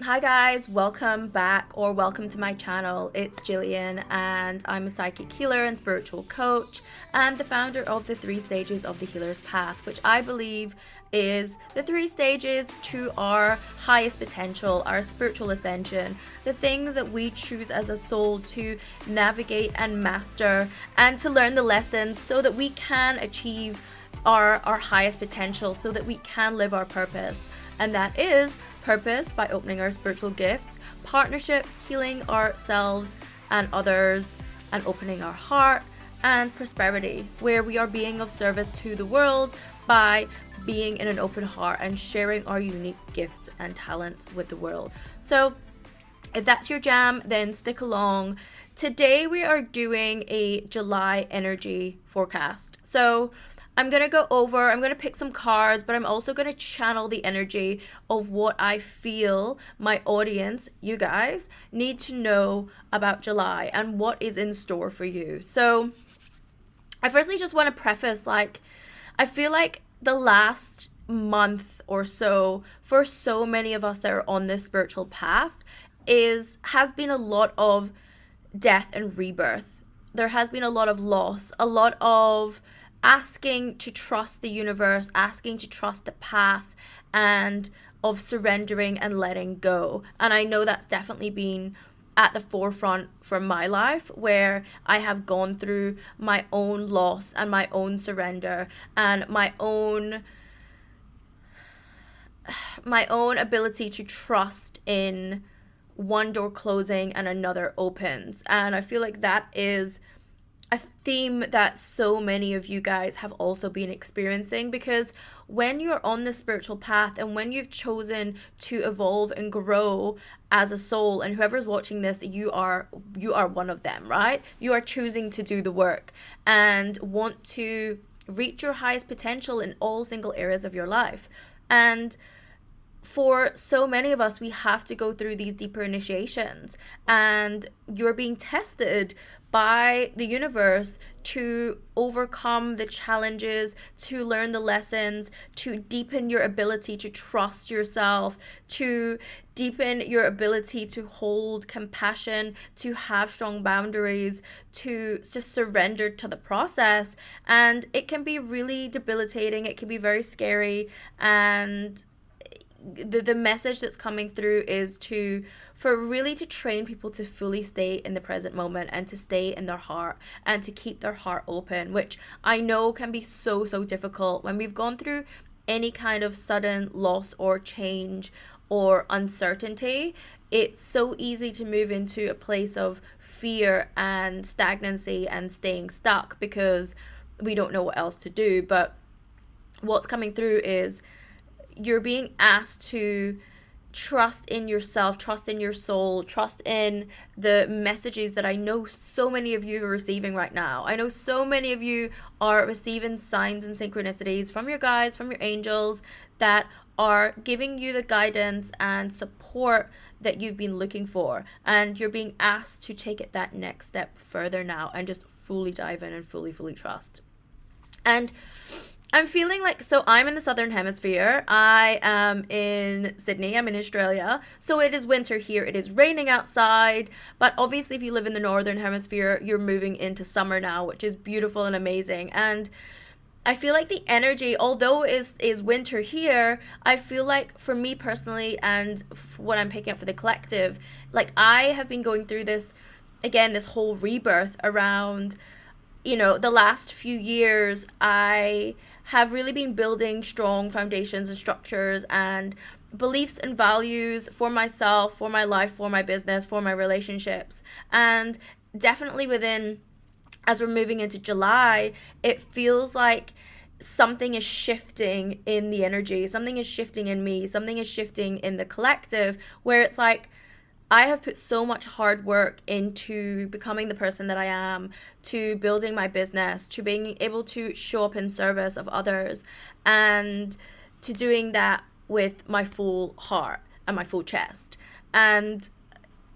Hi guys, welcome back or welcome to my channel. It's Gillian and I'm a psychic healer and spiritual coach and the founder of the 3 stages of the healer's path, which I believe is the 3 stages to our highest potential, our spiritual ascension, the things that we choose as a soul to navigate and master and to learn the lessons so that we can achieve our highest potential, so that we can live our purpose. And that is purpose by opening our spiritual gifts, partnership, healing ourselves and others, and opening our heart, and prosperity, where we are being of service to the world by being in an open heart and sharing our unique gifts and talents with the world. So if that's your jam, then stick along. Today we are doing a July energy forecast. So I'm going to pick some cards, but I'm also going to channel the energy of what I feel my audience, you guys, need to know about July and what is in store for you. So I firstly just want to preface, I feel like the last month or so, for so many of us that are on this spiritual path, has been a lot of death and rebirth. There has been a lot of loss, a lot of asking to trust the universe, asking to trust the path, and of surrendering and letting go. And I know that's definitely been at the forefront for my life, where I have gone through my own loss and my own surrender and my own ability to trust in one door closing and another opens. And I feel like that is a theme that so many of you guys have also been experiencing, because when you're on the spiritual path and when you've chosen to evolve and grow as a soul, and whoever's watching this, you are one of them, right? You are choosing to do the work and want to reach your highest potential in all single areas of your life. And for so many of us, we have to go through these deeper initiations, and you're being tested by the universe to overcome the challenges, to learn the lessons, to deepen your ability to trust yourself, to deepen your ability to hold compassion, to have strong boundaries, to just surrender to the process. And it can be really debilitating, it can be very scary, and the message that's coming through is to train people to fully stay in the present moment and to stay in their heart and to keep their heart open, which I know can be so difficult when we've gone through any kind of sudden loss or change or uncertainty. It's so easy to move into a place of fear and stagnancy and staying stuck because we don't know what else to do. But what's coming through is you're being asked to trust in yourself, trust in your soul, trust in the messages that I know so many of you are receiving right now. I know so many of you are receiving signs and synchronicities from your guides, from your angels, that are giving you the guidance and support that you've been looking for. And you're being asked to take it that next step further now and just fully dive in and fully trust. And I'm feeling like, so I'm in the southern hemisphere. I am in Sydney. I'm in Australia. So it is winter here. It is raining outside. But obviously, if you live in the northern hemisphere, you're moving into summer now, which is beautiful and amazing. And I feel like the energy, although is winter here, I feel like for me personally, and what I'm picking up for the collective, like I have been going through this, again, this whole rebirth around, the last few years. I have really been building strong foundations and structures and beliefs and values for myself, for my life, for my business, for my relationships. And definitely as we're moving into July, it feels like something is shifting in the energy, something is shifting in me, something is shifting in the collective, where it's like, I have put so much hard work into becoming the person that I am, to building my business, to being able to show up in service of others, and to doing that with my full heart and my full chest. And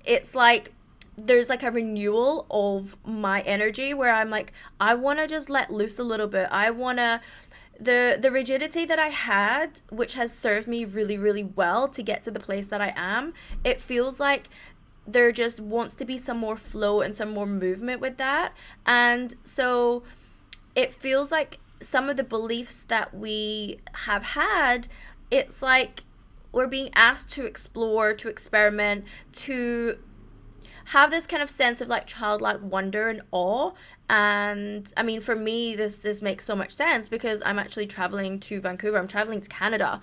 it's like there's like a renewal of my energy where I'm like, I want to just let loose a little bit. I want to the rigidity that I had, which has served me really, really well to get to the place that I am, it feels like there just wants to be some more flow and some more movement with that. And so it feels like some of the beliefs that we have had, it's like we're being asked to explore, to experiment, to have this kind of sense of like childlike wonder and awe. And I mean, for me, this makes so much sense because I'm actually traveling to Vancouver. I'm traveling to Canada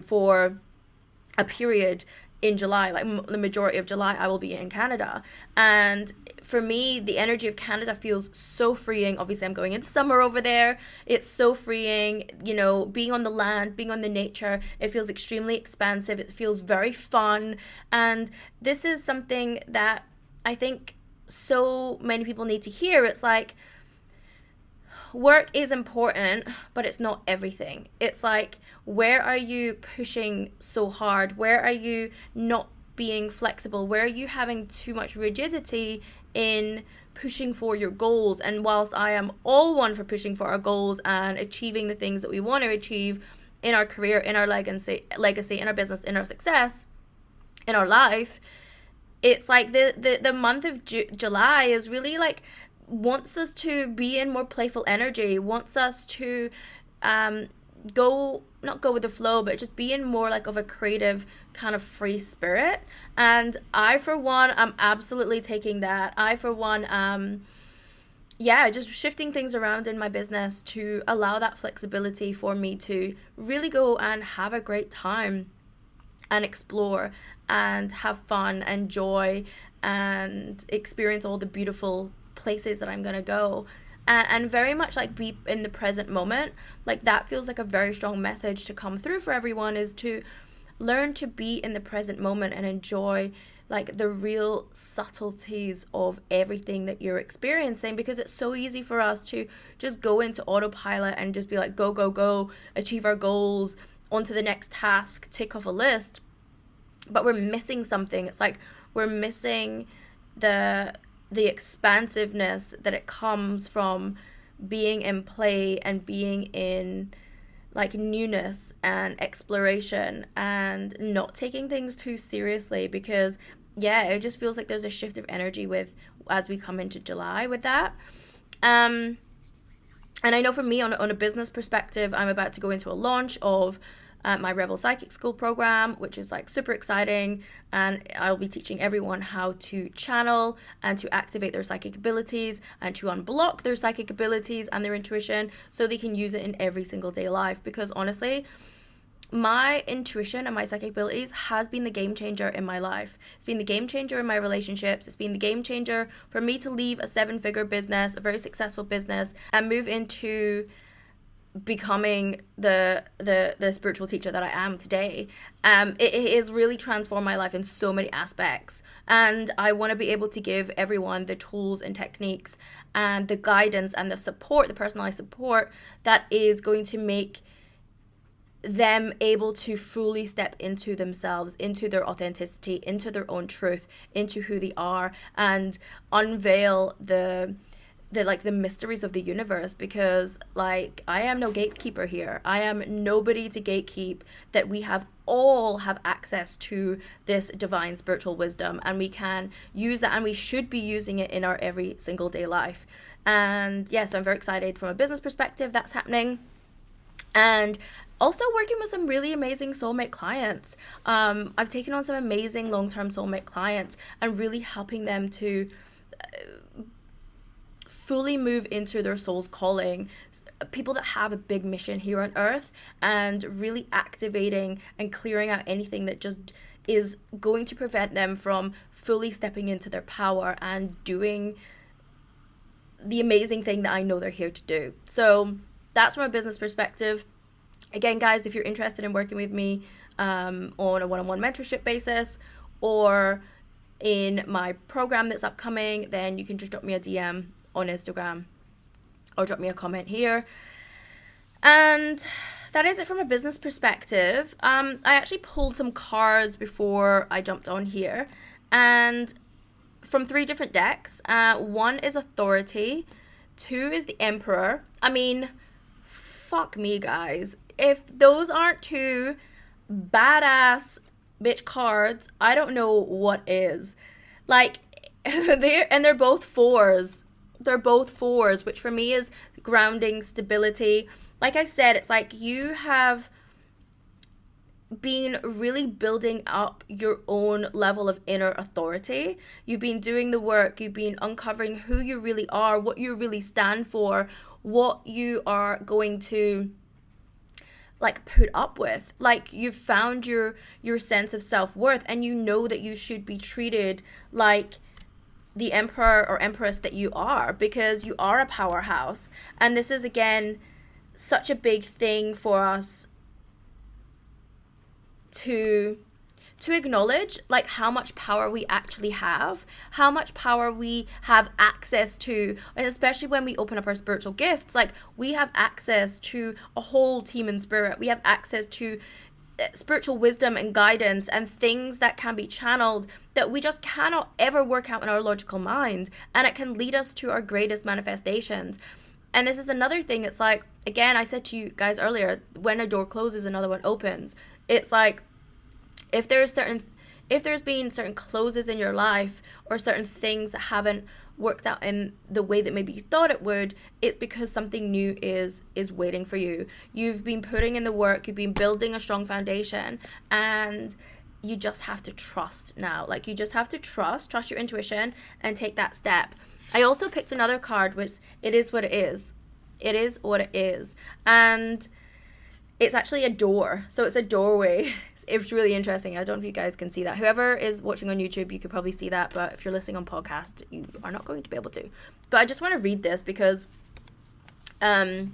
for a period in July. Like the majority of July I will be in Canada. And for me, the energy of Canada feels so freeing. Obviously, I'm going into summer over there. It's so freeing, you know, being on the land, being on the nature. It feels extremely expansive. It feels very fun. And this is something that I think so many people need to hear. It's like, work is important, but it's not everything. It's like, where are you pushing so hard? Where are you not being flexible? Where are you having too much rigidity in pushing for your goals? And whilst I am all one for pushing for our goals and achieving the things that we want to achieve in our career, in our legacy, in our business, in our success, in our life, it's like the month of July is really like wants us to be in more playful energy, wants us to not go with the flow, but just be in more like of a creative kind of free spirit. And I, for one, I'm absolutely taking that. I, for one, just shifting things around in my business to allow that flexibility for me to really go and have a great time and explore and have fun and joy and experience all the beautiful places that I'm gonna go, and very much like be in the present moment. Like that feels like a very strong message to come through for everyone, is to learn to be in the present moment and enjoy like the real subtleties of everything that you're experiencing, because it's so easy for us to just go into autopilot and just be like go go go, achieve our goals, on to the next task, tick off a list, but we're missing something. It's like we're missing the expansiveness that it comes from being in play and being in like newness and exploration and not taking things too seriously, because it just feels like there's a shift of energy with as we come into July with that. And I know for me on a business perspective, I'm about to go into a launch of my Rebel Psychic School program, which is like super exciting, and I'll be teaching everyone how to channel and to activate their psychic abilities and to unblock their psychic abilities and their intuition so they can use it in every single day life. Because honestly, my intuition and my psychic abilities has been the game changer in my life. It's been the game changer in my relationships. It's been the game changer for me to leave a 7-figure business, a very successful business, and move into becoming the spiritual teacher that I am today. It has really transformed my life in so many aspects, and I want to be able to give everyone the tools and techniques and the guidance and the support, the personalized support that is going to make them able to fully step into themselves, into their authenticity, into their own truth, into who they are, and unveil the mysteries of the universe. Because like I am no gatekeeper here. I am nobody to gatekeep. That we all have access to this divine spiritual wisdom, and we can use that, and we should be using it in our every single day life. And so I'm very excited from a business perspective that's happening, and also working with some really amazing soulmate clients. I've taken on some amazing long-term soulmate clients and really helping them to fully move into their soul's calling, people that have a big mission here on earth, and really activating and clearing out anything that just is going to prevent them from fully stepping into their power and doing the amazing thing that I know they're here to do. So that's from a business perspective. Again, guys, if you're interested in working with me on a one-on-one mentorship basis or in my program that's upcoming, then you can just drop me a DM on Instagram or drop me a comment here. And that is it from a business perspective. I actually pulled some cards before I jumped on here, and from 3 different decks. 1 is Authority, 2 is the Emperor. I mean, fuck me, guys. If those aren't two badass bitch cards, I don't know what is. Like, they're both fours. They're both fours, which for me is grounding, stability. Like I said, it's like you have been really building up your own level of inner authority. You've been doing the work. You've been uncovering who you really are, what you really stand for, what you are going to like put up with. Like, you've found your sense of self-worth, and you know that you should be treated like the emperor or empress that you are, because you are a powerhouse. And this is, again, such a big thing for us to acknowledge, like, how much power we actually have, how much power we have access to. And especially when we open up our spiritual gifts, like, we have access to a whole team in spirit. We have access to spiritual wisdom and guidance and things that can be channeled that we just cannot ever work out in our logical mind, and it can lead us to our greatest manifestations. And this is another thing. It's like, again, I said to you guys earlier, when a door closes, another one opens. It's like, if there's been certain closes in your life, or certain things that haven't worked out in the way that maybe you thought it would, it's because something new is waiting for you. You've been putting in the work, you've been building a strong foundation, and you just have to trust now. Like, you just have to trust your intuition and take that step. I also picked another card, which it is what it is. It is what it is. And it's actually a door. So it's a doorway. It's really interesting. I don't know if you guys can see that. Whoever is watching on YouTube, you could probably see that. But if you're listening on podcast, you are not going to be able to. But I just want to read this because I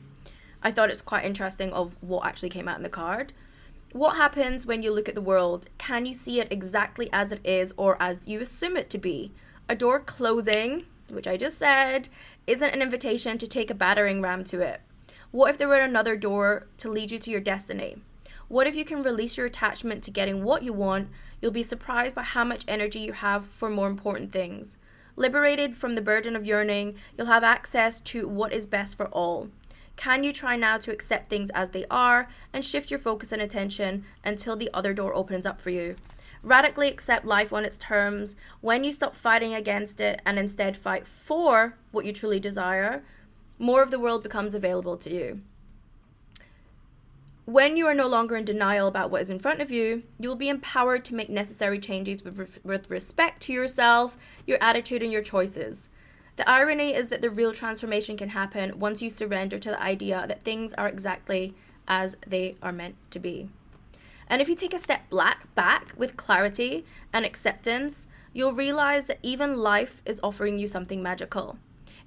thought it's quite interesting of what actually came out in the card. What happens when you look at the world? Can you see it exactly as it is, or as you assume it to be? A door closing, which I just said, isn't an invitation to take a battering ram to it. What if there were another door to lead you to your destiny? What if you can release your attachment to getting what you want? You'll be surprised by how much energy you have for more important things. Liberated from the burden of yearning, you'll have access to what is best for all. Can you try now to accept things as they are and shift your focus and attention until the other door opens up for you? Radically accept life on its terms. When you stop fighting against it and instead fight for what you truly desire, more of the world becomes available to you. When you are no longer in denial about what is in front of you, you will be empowered to make necessary changes with respect to yourself, your attitude, and your choices. The irony is that the real transformation can happen once you surrender to the idea that things are exactly as they are meant to be. And if you take a step back with clarity and acceptance, you'll realize that even life is offering you something magical.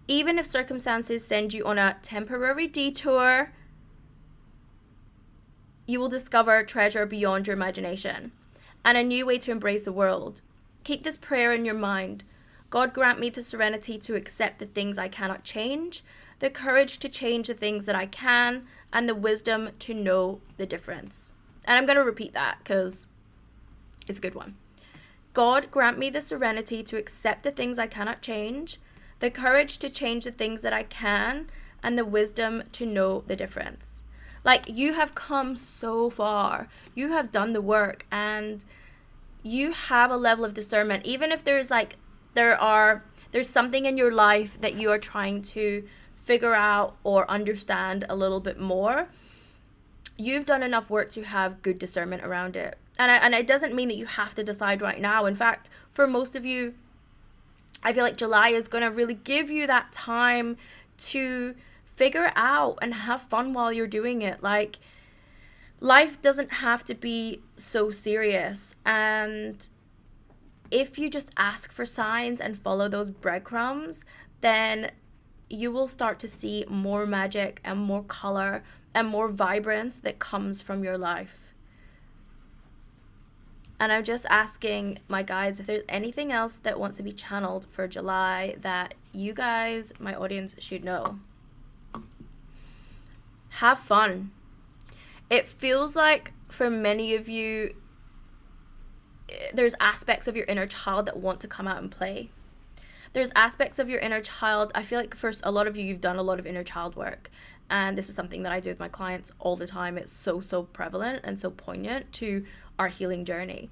Even if circumstances send you on a temporary detour, you will discover treasure beyond your imagination and a new way to embrace the world. Keep this prayer in your mind. God, grant me the serenity to accept the things I cannot change, the courage to change the things that I can, and the wisdom to know the difference. And I'm going to repeat that because it's a good one. God, grant me the serenity to accept the things I cannot change, the courage to change the things that I can, and the wisdom to know the difference. Like, you have come so far. You have done the work, and you have a level of discernment. Even if there's something in your life that you are trying to figure out or understand a little bit more, you've done enough work to have good discernment around it. And it doesn't mean that you have to decide right now. In fact, for most of you, I feel like July is going to really give you that time to figure it out and have fun while you're doing it. Like, life doesn't have to be so serious. And if you just ask for signs and follow those breadcrumbs, then you will start to see more magic and more color and more vibrance that comes from your life. And I'm just asking my guides if there's anything else that wants to be channeled for July that you guys, my audience, should know. Have fun. It feels like for many of you, there's aspects of your inner child that want to come out and play. there's aspects of your inner child. I feel like first, a lot of you've done a lot of inner child work. And this is something that I do with my clients all the time. It's so, so prevalent and so poignant to our healing journey.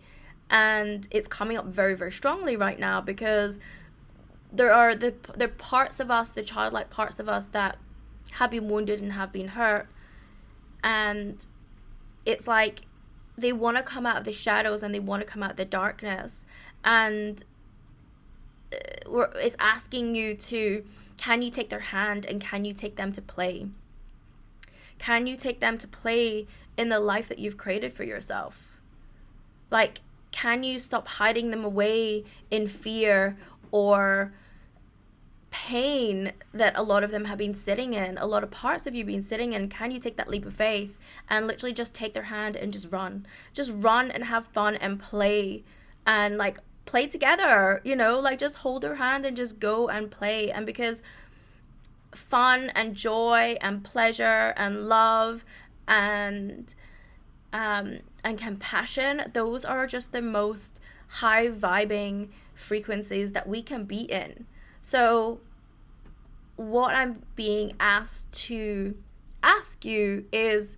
And it's coming up very, very strongly right now because there are the parts of us, the childlike parts of us that have been wounded and have been hurt. And it's like they want to come out of the shadows and they want to come out of the darkness. And it's asking you to, can you take their hand and can you take them to play? Can you take them to play in the life that you've created for yourself? Like, can you stop hiding them away in fear or pain that a lot of them have been sitting in, a lot of parts of you been sitting in? Can you take that leap of faith and literally just take their hand and just run and have fun and play and like play together, you know, like just hold their hand and just go and play. And because fun and joy and pleasure and love and compassion, those are just the most high vibing frequencies that we can be in. So what I'm being asked to ask you is,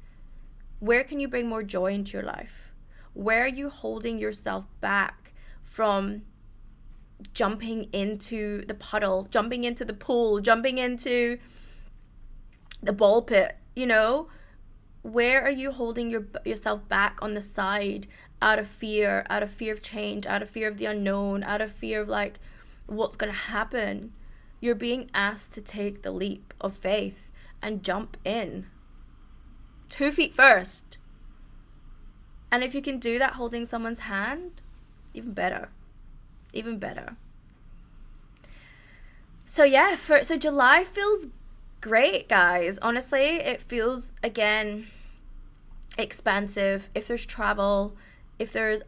where can you bring more joy into your life? Where are you holding yourself back from jumping into the puddle, jumping into the pool, jumping into the ball pit, you know? Where are you holding yourself back on the side out of fear of change, out of fear of the unknown, out of fear of like what's going to happen? You're being asked to take the leap of faith and jump in 2 feet first. And if you can do that holding someone's hand, even better. So yeah, so July feels great, guys. Honestly, it feels, again, expansive. If there's travel, if there's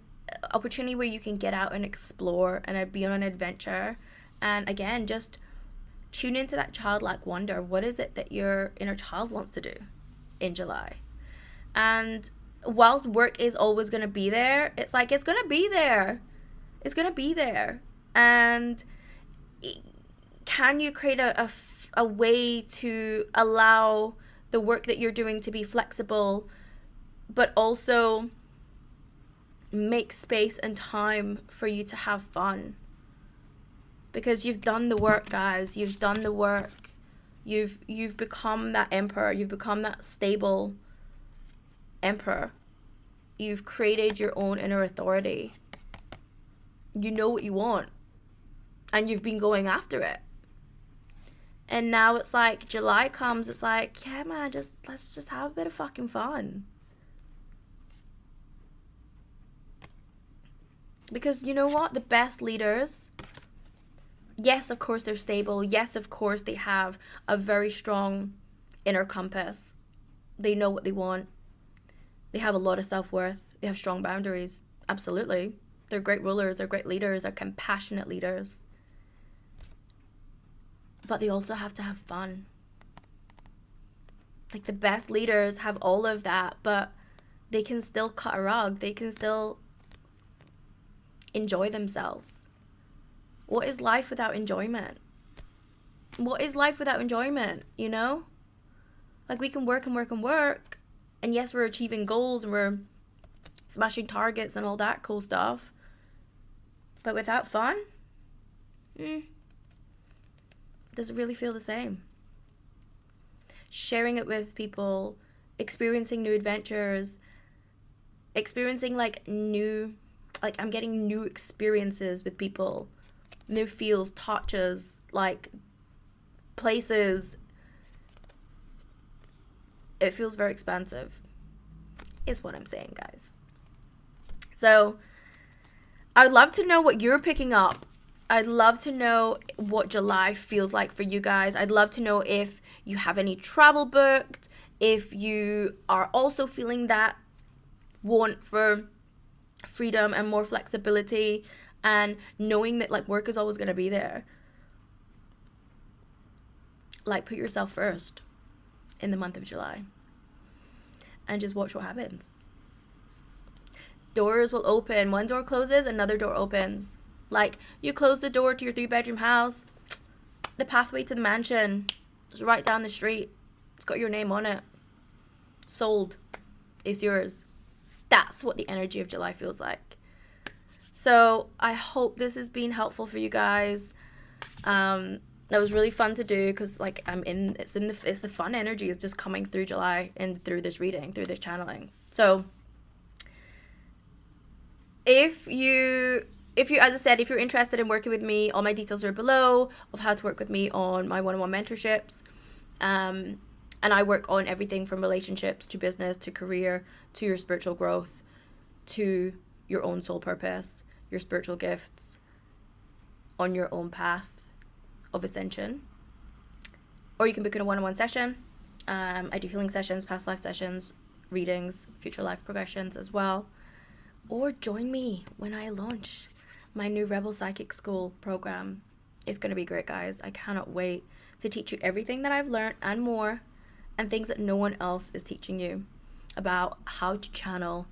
opportunity where you can get out and explore and be on an adventure, and again, just tune into that childlike wonder. What is it that your inner child wants to do in July? And whilst work is always going to be there, it's like it's going to be there. It's going to be there. And can you create a way to allow the work that you're doing to be flexible, but also make space and time for you to have fun? Because you've done the work, guys. You've done the work. You've become that emperor. You've become that stable emperor. You've created your own inner authority. You know what you want. And you've been going after it. And now it's like July comes, it's like, yeah, man, let's just have a bit of fucking fun. Because you know what? The best leaders, yes, of course they're stable. Yes, of course they have a very strong inner compass. They know what they want. They have a lot of self-worth. They have strong boundaries. Absolutely. They're great rulers. They're great leaders. They're compassionate leaders. But they also have to have fun. Like, the best leaders have all of that, but they can still cut a rug. They can still enjoy themselves. What is life without enjoyment? What is life without enjoyment, you know? Like, we can work and work and work. And yes, we're achieving goals and we're smashing targets and all that cool stuff. But without fun, does it really feel the same? Sharing it with people, experiencing new adventures, experiencing I'm getting new experiences with people, new feels, touches, like places. It feels very expansive, is what I'm saying, guys. So I'd love to know what you're picking up. I'd love to know what July feels like for you guys. I'd love to know if you have any travel booked, if you are also feeling that want for freedom and more flexibility and knowing that like work is always going to be there. Like, put yourself first in the month of July and just watch what happens. Doors will open. One door closes, another door opens. Like, you close the door to your 3-bedroom house, the pathway to the mansion is right down the street. It's got your name on it. Sold. It's yours. That's what the energy of July feels like. So I hope this has been helpful for you guys. That was really fun to do because like it's the fun energy is just coming through July and through this reading, through this channeling. So if you, as I said, if you're interested in working with me, all my details are below of how to work with me on my one-on-one mentorships. And I work on everything from relationships to business to career to your spiritual growth to your own soul purpose, your spiritual gifts, on your own path of ascension. Or you can book in a one-on-one session. I do healing sessions, past life sessions, readings, future life progressions as well. Or join me when I launch my new Rebel Psychic School program. It's going to be great, guys. I cannot wait to teach you everything that I've learned and more, and things that no one else is teaching you about how to channel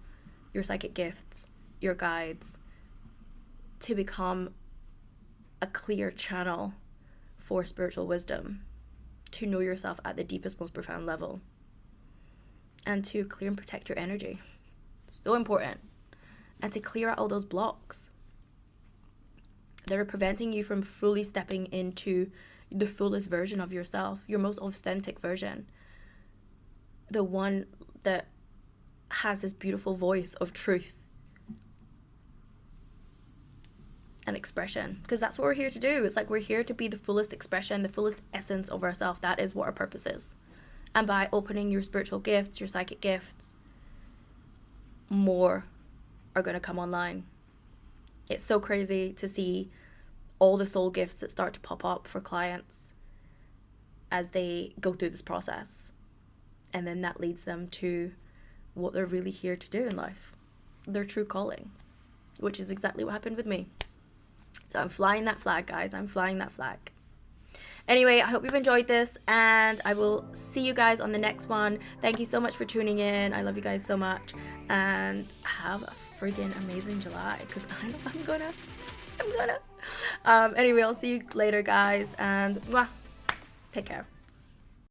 your psychic gifts, your guides, to become a clear channel for spiritual wisdom, to know yourself at the deepest, most profound level, and to clear and protect your energy. So important. And to clear out all those blocks that are preventing you from fully stepping into the fullest version of yourself, your most authentic version, the one that has this beautiful voice of truth and expression, because that's what we're here to do. It's like we're here to be the fullest expression, the fullest essence of ourselves. That is what our purpose is. And by opening your spiritual gifts, your psychic gifts, more are going to come online. It's so crazy to see all the soul gifts that start to pop up for clients as they go through this process. And then that leads them to what they're really here to do in life, their true calling, which is exactly what happened with me. So I'm flying that flag, guys. I'm flying that flag. Anyway, I hope you've enjoyed this, and I will see you guys on the next one. Thank you so much for tuning in. I love you guys so much, and have a freaking amazing July, because I know I'm gonna. Anyway, I'll see you later, guys, and mwah, take care.